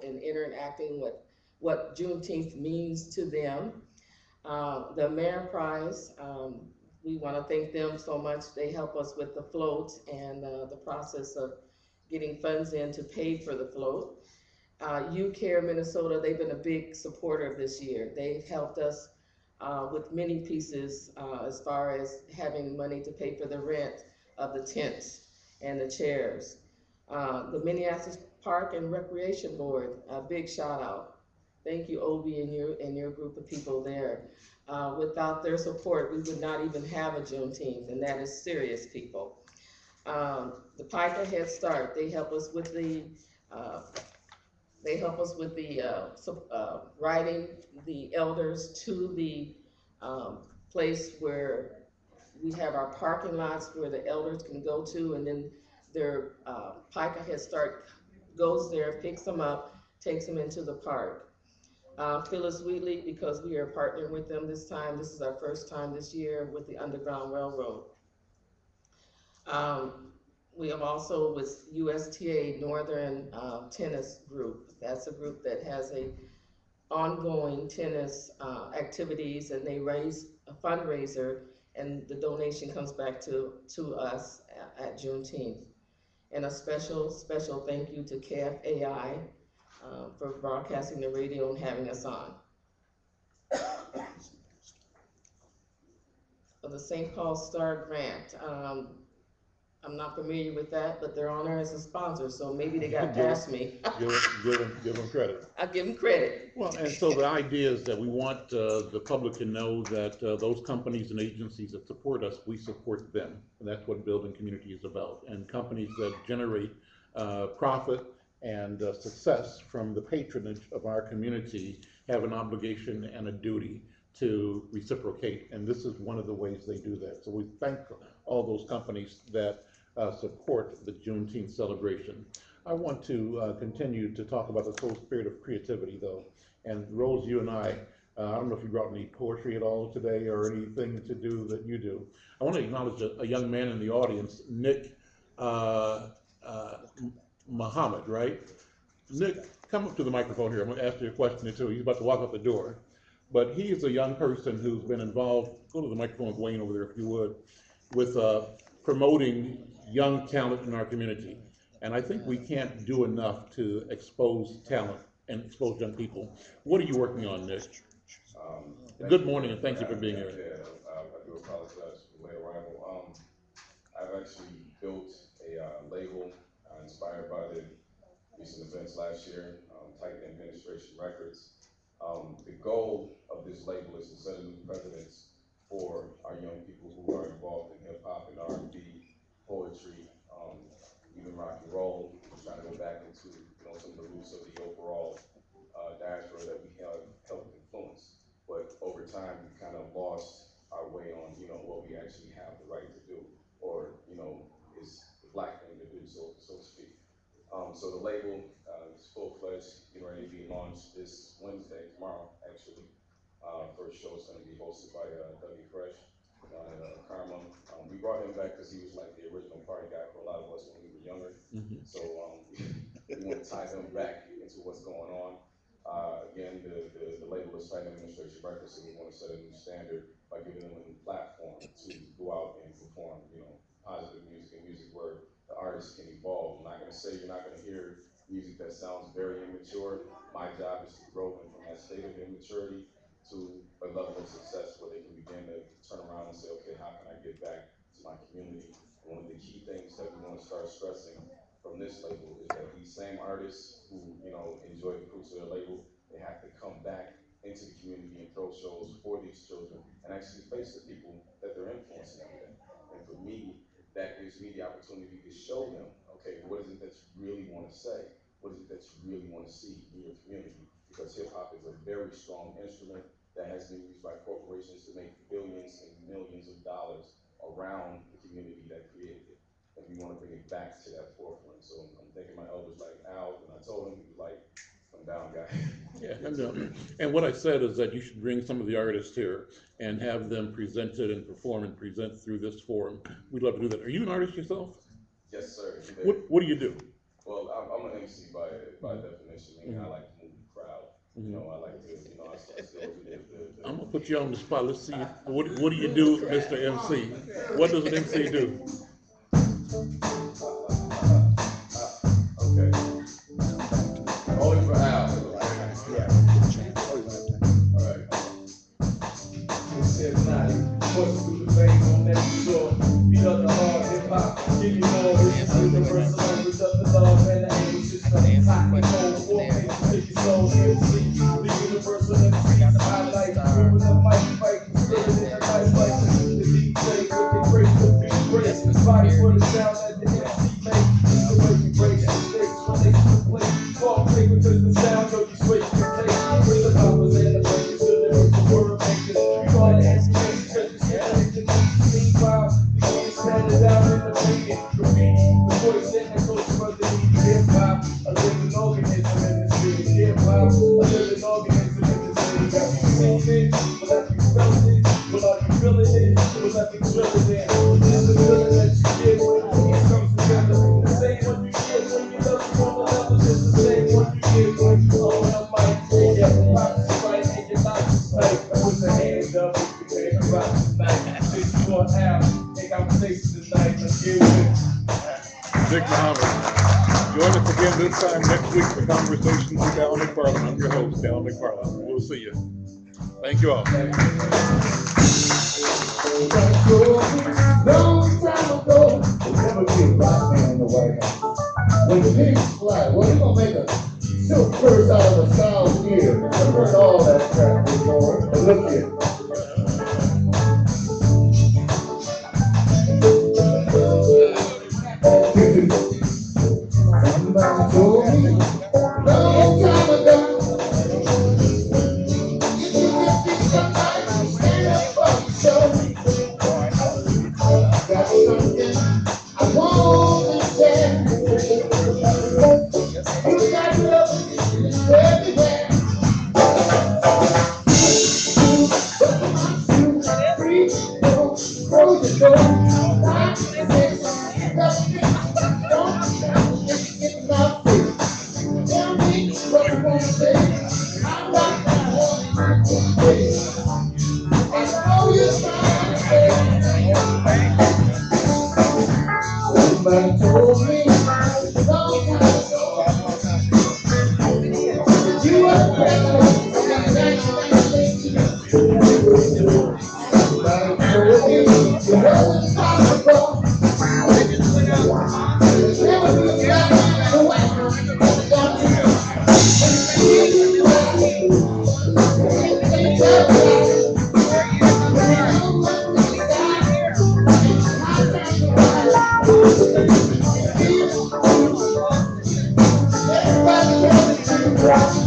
people and interacting with what Juneteenth means to them. The Ameriprise, we want to thank them so much. They help us with the float and the process of getting funds in to pay for the float. You Care Minnesota, they've been a big supporter this year. They've helped us with many pieces as far as having money to pay for the rent of the tents and the chairs. The Minneapolis Park and Recreation Board, a big shout out. Thank you, Obi, and your group of people there. Without their support, we would not even have a Juneteenth, and that is serious, people. The Piker Head Start, uh, they help us with the riding the elders to the place where we have our parking lots where the elders can go to, and then their Piker Head Start goes there, picks them up, takes them into the park. Phyllis Wheatley, because we are partnering with them this time. This is our first time this year with the Underground Railroad. Um, we have also with USTA Northern Tennis Group. That's a group that has a ongoing tennis activities, and they raise a fundraiser, and the donation comes back to us at Juneteenth. And a special thank you to KFAI for broadcasting the radio and having us on. Of the St. Paul Star Grant, I'm not familiar with that, but they're on there as a sponsor, so maybe they got past me. Give them credit. I give them credit. Well, and so the idea is that we want the public to know that those companies and agencies that support us, we support them. And that's what building community is about. And companies that generate profit and success from the patronage of our community have an obligation and a duty to reciprocate. And this is one of the ways they do that. So we thank all those companies that support the Juneteenth celebration. I want to continue to talk about the whole spirit of creativity, though. And Rose, you and I don't know if you brought any poetry at all today or anything to do that you do. I want to acknowledge a young man in the audience, Nick Muhammad, right? Nick, come up to the microphone here. I'm going to ask you a question or two. He's about to walk out the door. But he is a young person who's been involved, go to the microphone with Wayne over there if you would, with promoting young talent in our community. And I think we can't do enough to expose talent and expose young people. What are you working on, Nick? Good morning, and thank you for being here. Yeah, I do apologize for the late arrival. I've actually built a label inspired by the recent events last year, Titan Administration Records. The goal of this label is to set a new precedence for our young people who are involved in hip hop and R&B, poetry, even rock and roll. We're trying to go back into some of the roots of the overall diaspora that we have helped influence. But over time, we kind of lost our way on what we actually have the right to do, or is the black thing to do, so to speak. So the label is full-fledged, getting ready to be launched this Wednesday, tomorrow actually. First show is going to be hosted by Dougie Fresh and Karma. We brought him back because he was like the original party guy for a lot of us when we were younger. So we want to tie him back into what's going on. Again, the label is Titan Administration Records, so we want to set a new standard by giving them a new platform to go out and perform, positive music and music where the artist can evolve. I'm not going to say you're not going to hear music that sounds very immature. My job is to grow them from that state of immaturity to a level of success where they can begin to turn around and say, okay, how can I get back to my community? And one of the key things that we want to start stressing from this label is that these same artists who enjoy the fruits of their label, they have to come back into the community and throw shows for these children and actually face the people that they're influencing every day. And for me, that gives me the opportunity to show them, okay, what is it that you really want to say? What is it that you really want to see in your community? Because hip hop is a very strong instrument that has been used by corporations to make billions and millions of dollars around the community that created it. And we want to bring it back to that forefront. So I'm thinking my elders like Al, when I told him, he was like, come down, guy. Yeah, I'm down. And what I said is that you should bring some of the artists here and have them presented and perform and present through this forum. We'd love to do that. Are you an artist yourself? Yes, sir. What do you do? Well, I'm an MC by definition. mentioned, I like to move the crowd. You know, I like to, you know, I still do the I'm gonna put you on the spot. Let's see. What do you do, Mr. MC? What does an MC do? okay. Only for Al. All right. It's not what's through the veins on that shore. Beat up the hard hip hop, give you more. It's universal, reach up the love and the aim. It's just a hot and cold, 4 pages, take your soul, MC. The universal MC, highlight, moving the mic, fighting, sitting in the night, like the DJ with the grace, the beat breaks, body for the sound that the MC makes. The way we break the stakes when they play. Call paper to the sound, yo, you switch your tape. With the poppers and the breakers, the lyrical word makers. We call it education, cause you can't make the news. Meanwhile, the kids handed down in the meeting. Graffiti, the voice and the culture of the media. Hip hop, a living organism in the city. Hip hop, a living organism in the city. Got you seen it, will I be felt it, will I be feeling it, will I be drilling it. It's the feeling that you get when the piece comes together. The same one you get when you love you on the level, just the same one you get when you own a mic. Yeah, the pop is right and your life is right. Put the hands up if you make a rock tonight. Bitch, you want out, take conversations tonight, let's get it. Dick Muhammad. Join us again this time next week for Conversations with Al McFarlane. I'm your host, Al McFarlane. We'll see you. Thank you all. Long time ago, there never be a black man in the White House. When the pigs fly, well, you gonna make a silk purse out of a sow's ear and burn all that crap before. And look here. Somebody told me long time ago, if you get this somebody, stand up for yourself. Got something I want to share. You got love everywhere. Free, close the door. Lock this, don't get my face. Tell me what you want to say. I'm not going to say. I know you're trying to say. Somebody told me long time ago that you were the president of the United States. Somebody told me it wasn't possible. There's never been a black man in the White House. Everybody